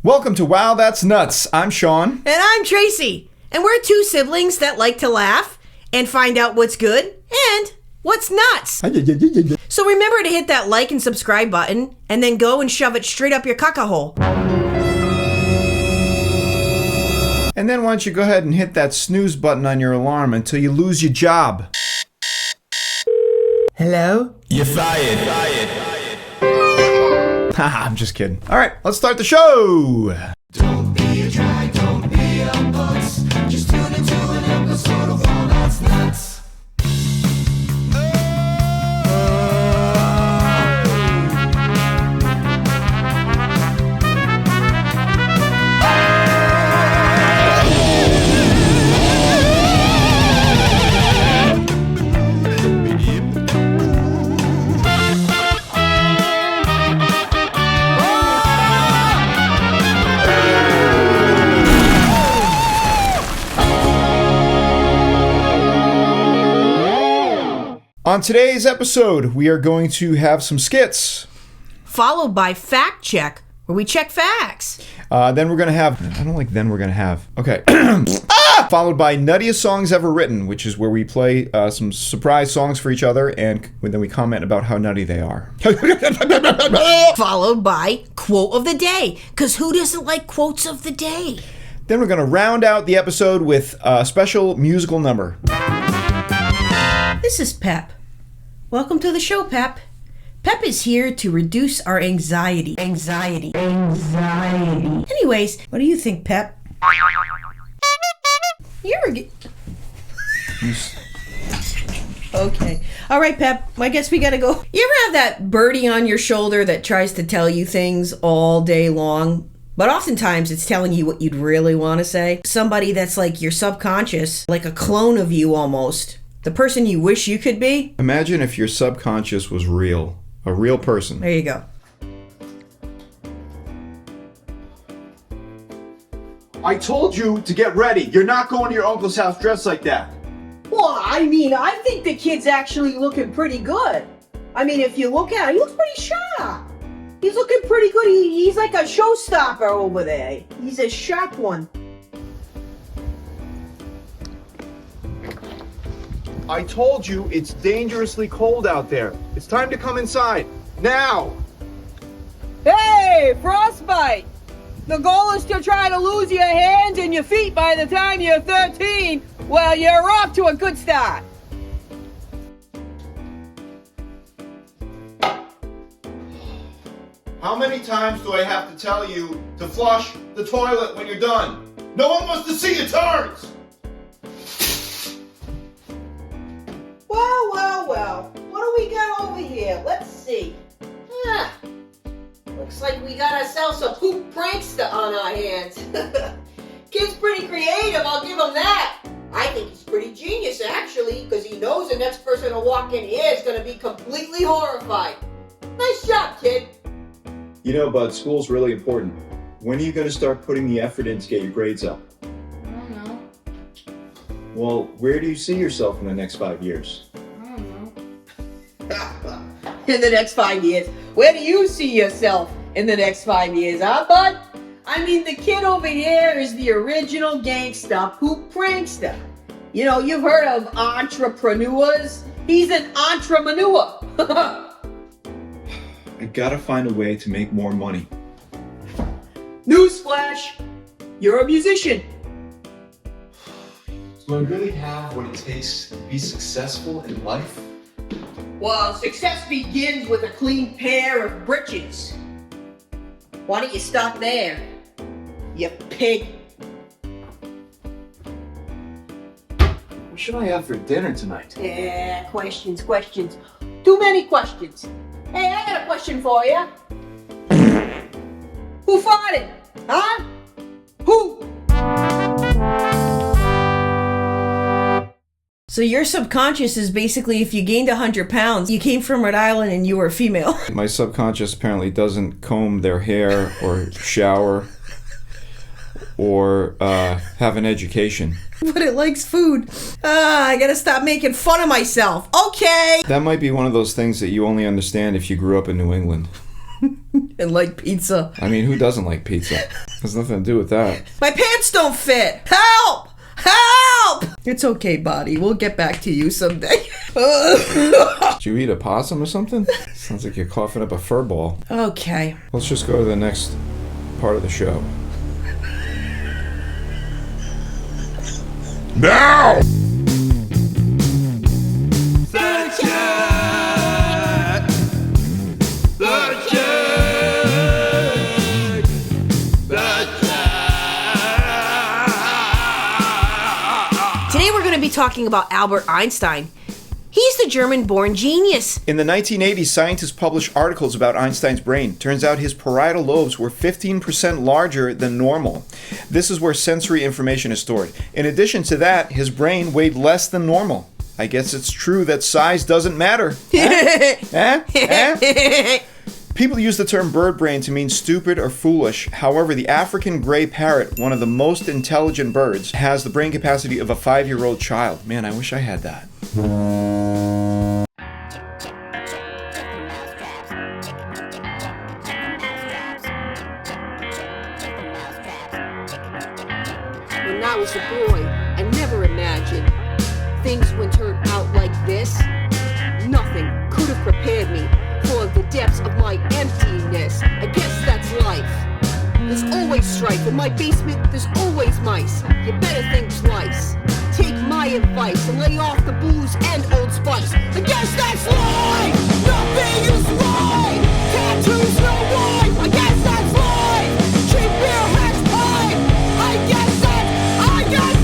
Welcome to Wow, That's Nuts. I'm Sean. And I'm Tracy. And we're two siblings that like to laugh and find out what's good and what's nuts. So remember to hit that like and subscribe button and then go and shove it straight up your caca hole. And then why don't you go ahead and hit that snooze button on your alarm until you lose your job. Hello? You're fired. Haha, I'm just kidding. All right, let's start the show. Don't be a drag, don't be a putz. Just tune into an episode of Wow, That's Nuts. On today's episode, we are going to have some skits. Followed by Fact Check, where we check facts. Then we're going to have... I don't like then we're going to have. Okay. Followed by Nuttiest Songs Ever Written, which is where we play some surprise songs for each other, and then we comment about how nutty they are. Followed by Quote of the Day, because who doesn't like quotes of the day? Then we're going to round out the episode with a special musical number. This is Pep. Welcome to the show, Pep. Pep is here to reduce our anxiety. Anxiety. Anyways, what do you think, Pep? You ever get... Okay. All right, Pep. I guess we gotta go. You ever have that birdie on your shoulder that tries to tell you things all day long? But oftentimes it's telling you what you'd really want to say. Somebody that's like your subconscious, like a clone of you almost. The person you wish you could be? Imagine if your subconscious was real. A real person. There you go. I told you to get ready. You're not going to your uncle's house dressed like that. Well, I mean, I think the kid's actually looking pretty good. I mean, if you look at him, he looks pretty sharp. He's looking pretty good. He's like a showstopper over there. He's a sharp one. I told you it's dangerously cold out there. It's time to come inside. Now! Hey, frostbite! The goal is to try to lose your hands and your feet by the time you're 13. Well, you're off to a good start. How many times do I have to tell you to flush the toilet when you're done? No one wants to see your turds! Well. What do we got over here? Let's see. Looks like we got ourselves a poop prankster on our hands. Kid's pretty creative, I'll give him that. I think he's pretty genius, actually, because he knows the next person to walk in here is going to be completely horrified. Nice job, kid. You know, Bud, school's really important. When are you going to start putting the effort in to get your grades up? I don't know. Well, where do you see yourself in the next 5 years? In the next 5 years. Where do you see yourself in the next 5 years, huh, bud? I mean, the kid over here is the original gangsta poop prankster. You know, you've heard of entrepreneurs. He's an entrepreneur. I gotta find a way to make more money. Newsflash, you're a musician. Do I really have what it takes to be successful in life? Well, success begins with a clean pair of britches. Why don't you stop there, you pig? What should I have for dinner tonight? Yeah, questions. Too many questions. Hey, I got a question for you. Who farted? Huh? Who? So your subconscious is basically if you gained 100 pounds, you came from Rhode Island and you were female. My subconscious apparently doesn't comb their hair or shower or have an education. But it likes food. I gotta stop making fun of myself. Okay. That might be one of those things that you only understand if you grew up in New England. And like pizza. I mean, who doesn't like pizza? Has nothing to do with that. My pants don't fit. Help! Help! It's okay, buddy. We'll get back to you someday. Did you eat a possum or something? Sounds like you're coughing up a fur ball. Okay. Let's just go to the next part of the show. Now! Today we're going to be talking about Albert Einstein. He's the German-born genius. In the 1980s, scientists published articles about Einstein's brain. Turns out his parietal lobes were 15% larger than normal. This is where sensory information is stored. In addition to that, his brain weighed less than normal. I guess it's true that size doesn't matter. People use the term bird brain to mean stupid or foolish. However, the African gray parrot, one of the most intelligent birds, has the brain capacity of a 5-year-old child. Man, I wish I had that. When I was a boy, I never imagined things would turn out like this. Nothing could have prepared me for the depths of my emptiness. I guess that's life. There's always strife. In my basement, there's always mice. You better think twice. Take my advice and lay off the booze and Old Spice. I guess that's life. Nothing is right. Tattoos, no wine. I guess that's life. Cheap beer has pie. I guess that's life. I guess that's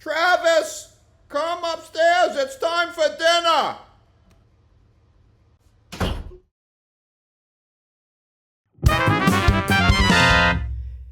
Travis, come upstairs. It's time for dinner.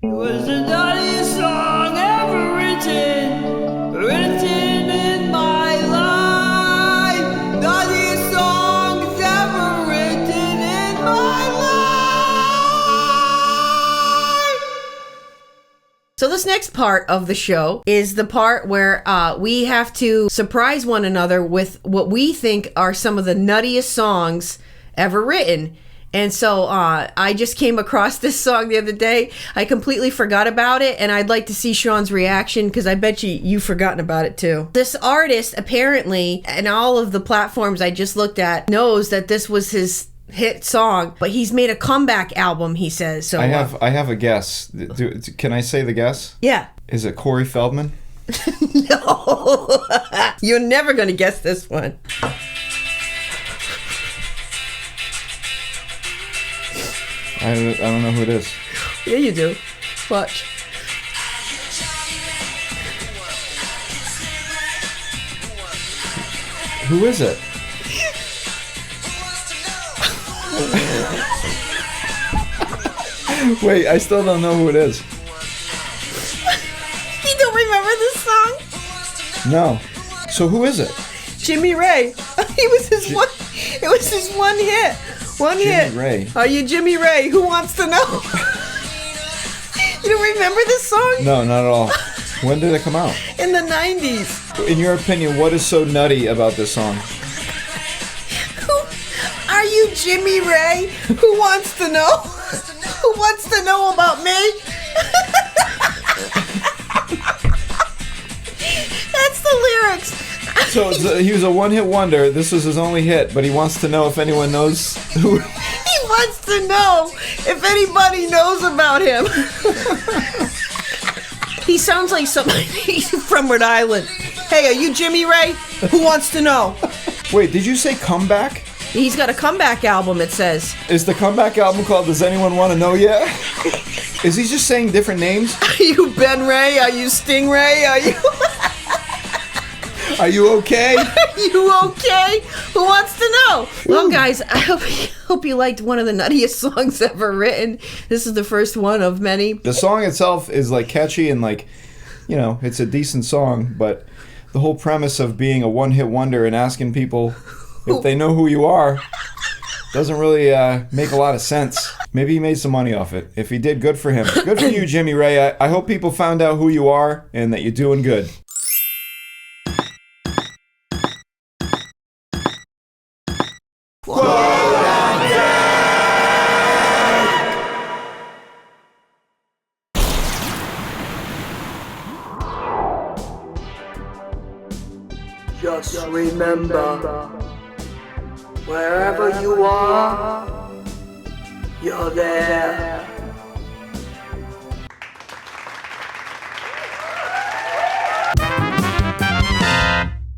It was the nuttiest song ever written in my life. Nuttiest songs ever written in my life. So this next part of the show is the part where we have to surprise one another with what we think are some of the nuttiest songs ever written. And so I just came across this song the other day. I completely forgot about it, and I'd like to see Sean's reaction because I bet you've forgotten about it too. This artist apparently, and all of the platforms I just looked at, knows that this was his hit song, but he's made a comeback album, he says. So I have a guess. Can I say the guess? yeah. Is it Corey Feldman? No. You're never going to guess this one. I don't know who it is. Yeah, you do. Watch. Who is it? Wait, I still don't know who it is. You don't remember this song? No. So who is it? Jimmy Ray. It was his one hit. One hit. Jimmy Ray. Are you Jimmy Ray? Who wants to know? You don't remember this song? No, not at all. When did it come out? In the 90s. In your opinion, what is so nutty about this song? Are you Jimmy Ray? Who wants to know? Who wants to know about me? That's the lyrics. So he was a one-hit wonder. This was his only hit, but he wants to know if anyone knows who. He wants to know if anybody knows about him. He sounds like somebody from Rhode Island. Hey, are you Jimmy Ray? Who wants to know? Wait, did you say comeback? He's got a comeback album, it says. Is the comeback album called Does Anyone Want to Know Yet? Is he just saying different names? Are you Ben Ray? Are you Stingray? Are you okay? Are you okay? Who wants to know? Well, guys, I hope you liked one of the nuttiest songs ever written. This is the first one of many. The song itself is like catchy and like, you know, it's a decent song, but the whole premise of being a one-hit wonder and asking people if they know who you are. Doesn't really make a lot of sense. Maybe he made some money off it. If he did, good for him. Good for you, Jimmy Ray. I hope people found out who you are and that you're doing good. Just remember, wherever you are, you're there.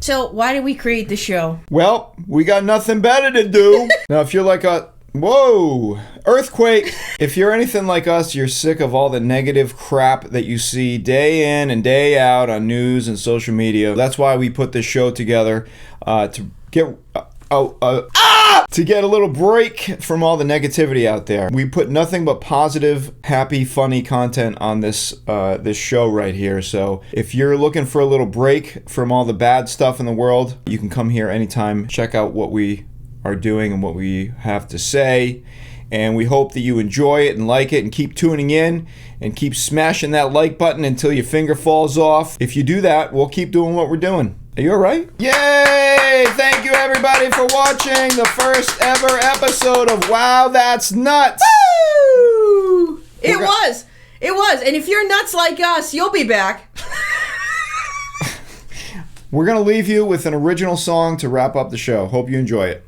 So, why did we create the show? Well, we got nothing better to do. Now, if you're like a... Whoa! Earthquake! If you're anything like us, you're sick of all the negative crap that you see day in and day out on news and social media. That's why we put this show together to get... to get a little break from all the negativity out there. We put nothing but positive, happy, funny content on this show right here. So if you're looking for a little break from all the bad stuff in the world, you can come here anytime. Check out what we are doing and what we have to say. And we hope that you enjoy it and like it and keep tuning in and keep smashing that like button until your finger falls off. If you do that, we'll keep doing what we're doing. Are you all right? Yay! Thank you everybody for watching the first ever episode of Wow, That's Nuts! Woo! It was. And if you're nuts like us, you'll be back. We're going to leave you with an original song to wrap up the show. Hope you enjoy it.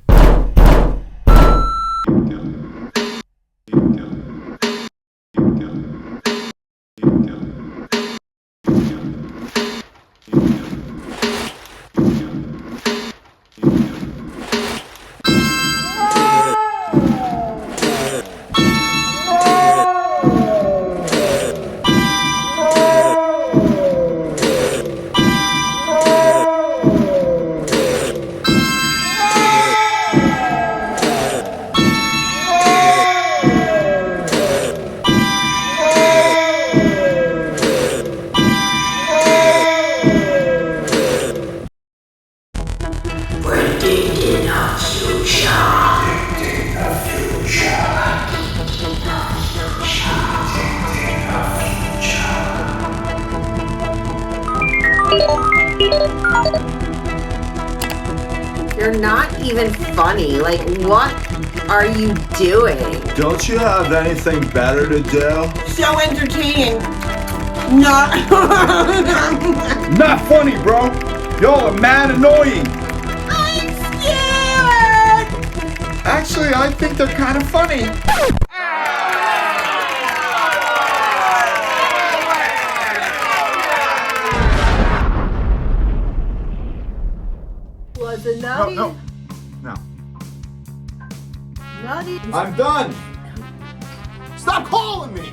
You're not even funny. Like, what are you doing? Don't you have anything better to do? So entertaining. Not. Not funny, bro. Y'all are mad annoying. I'm scared. Actually, I think they're kind of funny. Was it nutty? No. Nutty. I'm done. Stop calling me.